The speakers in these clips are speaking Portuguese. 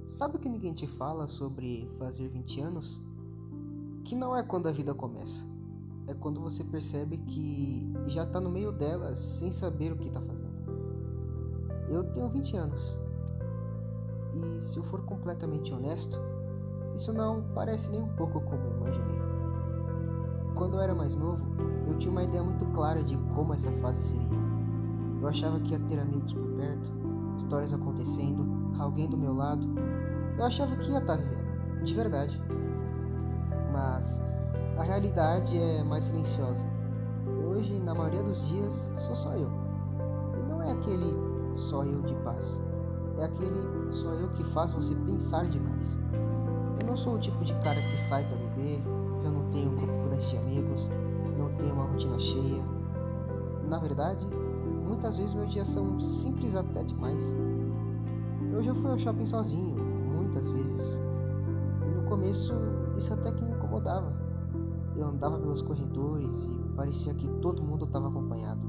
Sabe o que ninguém te fala sobre fazer 20 anos? Que não é quando a vida começa. É quando você percebe que já tá no meio dela sem saber o que tá fazendo. Eu tenho 20 anos. E se eu for completamente honesto, isso não parece nem um pouco como eu imaginei. Quando eu era mais novo, eu tinha uma ideia muito clara de como essa fase seria. Eu achava que ia ter amigos por perto, histórias acontecendo, alguém do meu lado. Eu achava que ia estar vivendo, de verdade. Mas a realidade é mais silenciosa. Hoje, na maioria dos dias, sou só eu. E não é aquele só eu de paz. É aquele só eu que faz você pensar demais. Eu não sou o tipo de cara que sai pra beber, eu não tenho um grupo grande de amigos, não tenho uma rotina cheia. Na verdade, muitas vezes meus dias são simples até demais. Eu já fui ao shopping sozinho, muitas vezes. E no começo isso até que me incomodava. Eu andava pelos corredores e parecia que todo mundo estava acompanhado.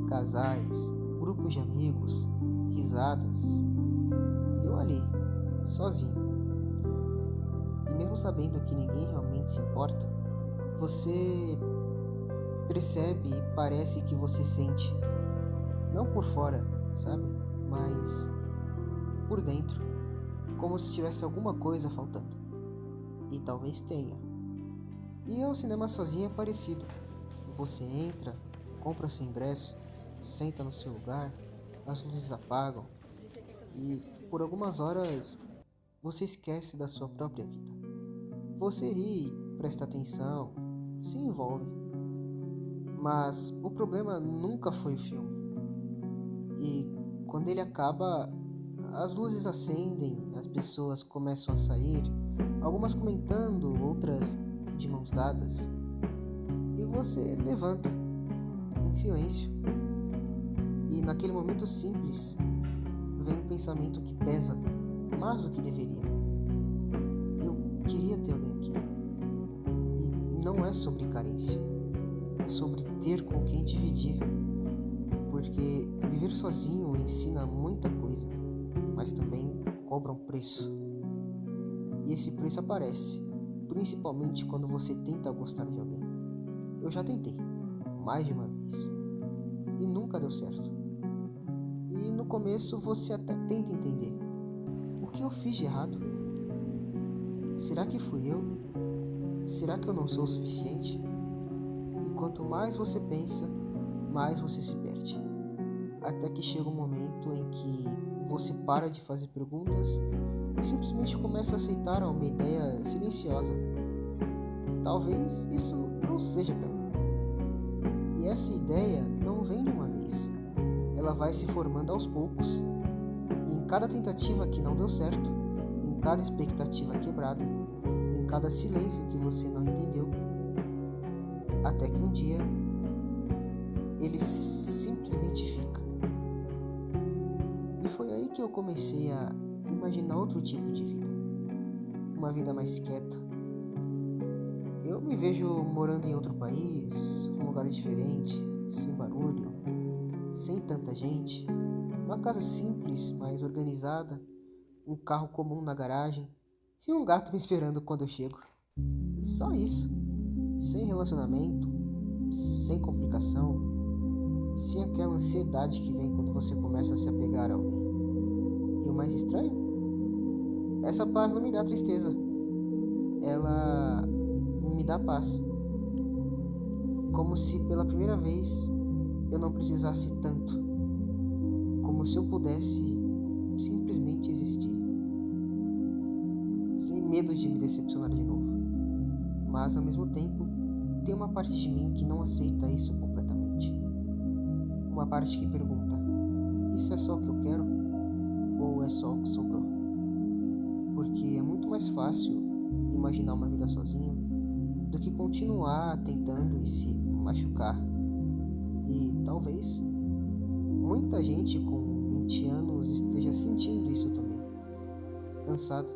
Casais, grupos de amigos, risadas. E eu ali, sozinho. E mesmo sabendo que ninguém realmente se importa, você percebe e parece que você sente. Não por fora, sabe? Mas por dentro. Como se tivesse alguma coisa faltando. E talvez tenha. E ao cinema sozinho é parecido. Você entra, compra seu ingresso, senta no seu lugar, as luzes apagam e por algumas horas você esquece da sua própria vida. Você ri, presta atenção, se envolve. Mas o problema nunca foi o filme. E quando ele acaba, as luzes acendem, as pessoas começam a sair, algumas comentando, outras de mãos dadas, e você levanta, em silêncio. E naquele momento simples, vem um pensamento que pesa mais do que deveria. Eu queria ter alguém aqui. E não é sobre carência, é sobre ter com quem dividir. Porque viver sozinho ensina muita coisa, mas também cobra um preço. E esse preço aparece, principalmente quando você tenta gostar de alguém. Eu já tentei, mais de uma vez, e nunca deu certo. E no começo você até tenta entender. O que eu fiz de errado? Será que fui eu? Será que eu não sou o suficiente? E quanto mais você pensa, mais você se perde. Até que chega um momento em que você para de fazer perguntas e simplesmente começa a aceitar uma ideia silenciosa. Talvez isso não seja para mim. E essa ideia não vem de uma vez. Ela vai se formando aos poucos. E em cada tentativa que não deu certo, em cada expectativa quebrada, em cada silêncio que você não entendeu, até que um dia ele simplesmente fica. E foi aí que eu comecei a imaginar outro tipo de vida. Uma vida mais quieta. Eu me vejo morando em outro país, um lugar diferente, sem barulho, sem tanta gente, uma casa simples, mas organizada, um carro comum na garagem e um gato me esperando quando eu chego. Só isso. Sem relacionamento, sem complicação, sem aquela ansiedade que vem quando você começa a se apegar a alguém. E o mais estranho? Essa paz não me dá tristeza. Ela me dá paz. Como se pela primeira vez eu não precisasse tanto. Como se eu pudesse simplesmente existir. Sem medo de me decepcionar de novo. Mas ao mesmo tempo, tem uma parte de mim que não aceita isso completamente. Uma parte que pergunta: isso é só o que eu quero? Ou é só o que sobrou? Porque é muito mais fácil imaginar uma vida sozinho do que continuar tentando e se machucar. E talvez muita gente com 20 anos esteja sentindo isso também. Cansado.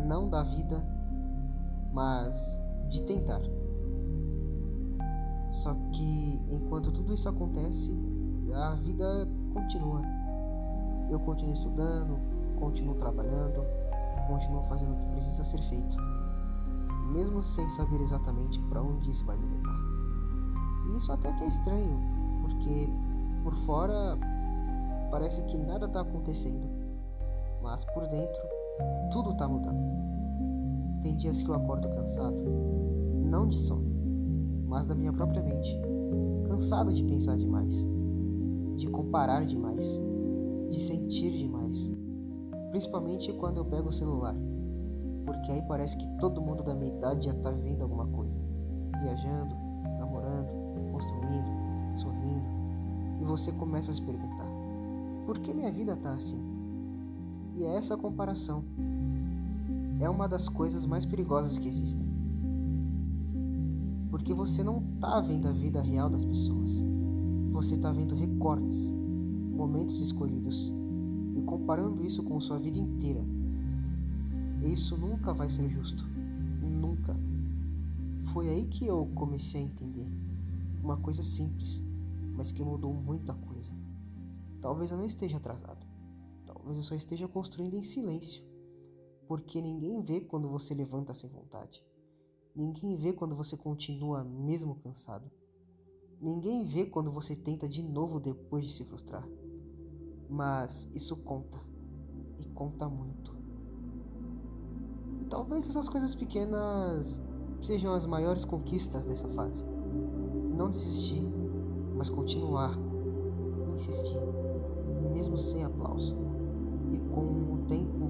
Não da vida, mas de tentar. Só que enquanto tudo isso acontece, a vida continua. Eu continuo estudando, continuo trabalhando, continuo fazendo o que precisa ser feito, mesmo sem saber exatamente para onde isso vai me levar. E isso até que é estranho, porque por fora parece que nada está acontecendo, mas por dentro tudo está mudando. Tem dias que eu acordo cansado, não de sono, mas da minha própria mente, cansado de pensar demais, de comparar demais, de sentir demais, principalmente quando eu pego o celular, porque aí parece que todo mundo da minha idade já está vivendo alguma coisa, viajando, namorando, construindo, sorrindo, e você começa a se perguntar: por que minha vida tá assim? E é essa comparação é uma das coisas mais perigosas que existem, porque você não tá vendo a vida real das pessoas, você tá vendo recortes, momentos escolhidos e comparando isso com sua vida inteira. Isso nunca vai ser justo, nunca. Foi aí que eu comecei a entender uma coisa simples, mas que mudou muita coisa. Talvez eu não esteja atrasado, talvez eu só esteja construindo em silêncio, porque ninguém vê quando você levanta sem vontade, ninguém vê quando você continua mesmo cansado, ninguém vê quando você tenta de novo depois de se frustrar. Mas isso conta, e conta muito. E talvez essas coisas pequenas sejam as maiores conquistas dessa fase. Não desistir, mas continuar, insistir, mesmo sem aplauso. E com o tempo,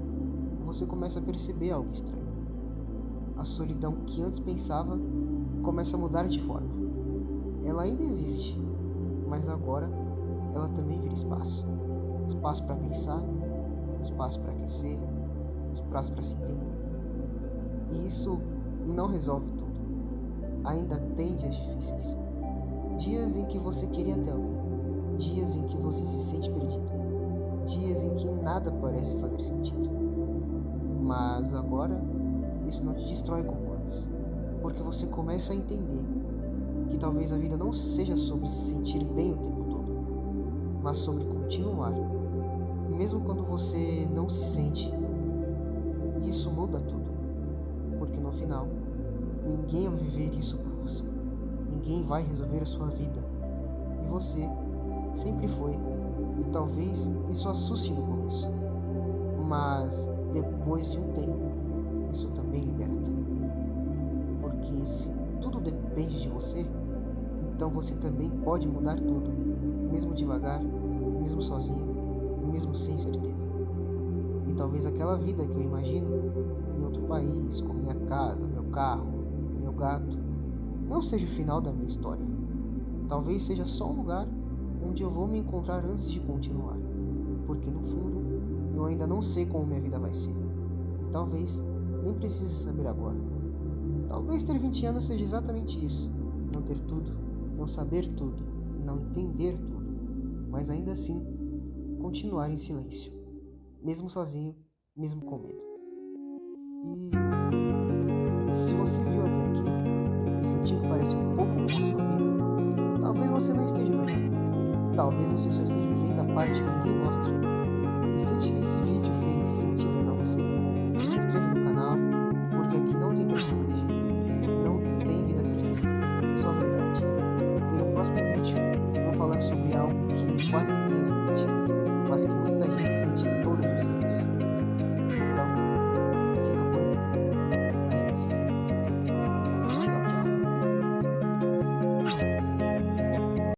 você começa a perceber algo estranho. A solidão que antes pensava começa a mudar de forma. Ela ainda existe, mas agora ela também vira espaço. Espaço para pensar, espaço para aquecer, espaço para se entender. E isso não resolve tudo. Ainda tem dias difíceis. Dias em que você queria ter alguém. Dias em que você se sente perdido. Dias em que nada parece fazer sentido. Mas agora, isso não te destrói como antes. Porque você começa a entender que talvez a vida não seja sobre se sentir bem o tempo todo, mas sobre continuar. Mesmo quando você não se sente. E isso muda tudo. Porque no final, ninguém vai viver isso por você. Ninguém vai resolver a sua vida. E você sempre foi. E talvez isso assuste no começo. Mas depois de um tempo, isso também liberta. Porque se tudo depende de você, então você também pode mudar tudo. Mesmo devagar, mesmo sozinho, mesmo sem certeza. E talvez aquela vida que eu imagino em outro país, com minha casa, meu carro, meu gato, não seja o final da minha história. Talvez seja só um lugar onde eu vou me encontrar antes de continuar. Porque no fundo, eu ainda não sei como minha vida vai ser. E talvez nem precise saber agora. Talvez ter 20 anos seja exatamente isso. Não ter tudo, não saber tudo, não entender tudo. Mas ainda assim, continuar em silêncio. Mesmo sozinho, mesmo com medo. E se você viu até aqui e sentiu que parece um pouco com a sua vida, talvez você não esteja perdido. Talvez você só esteja vivendo a parte que ninguém mostra. E se esse vídeo fez sentido pra você, se inscreve no canal, porque aqui não tem personagem.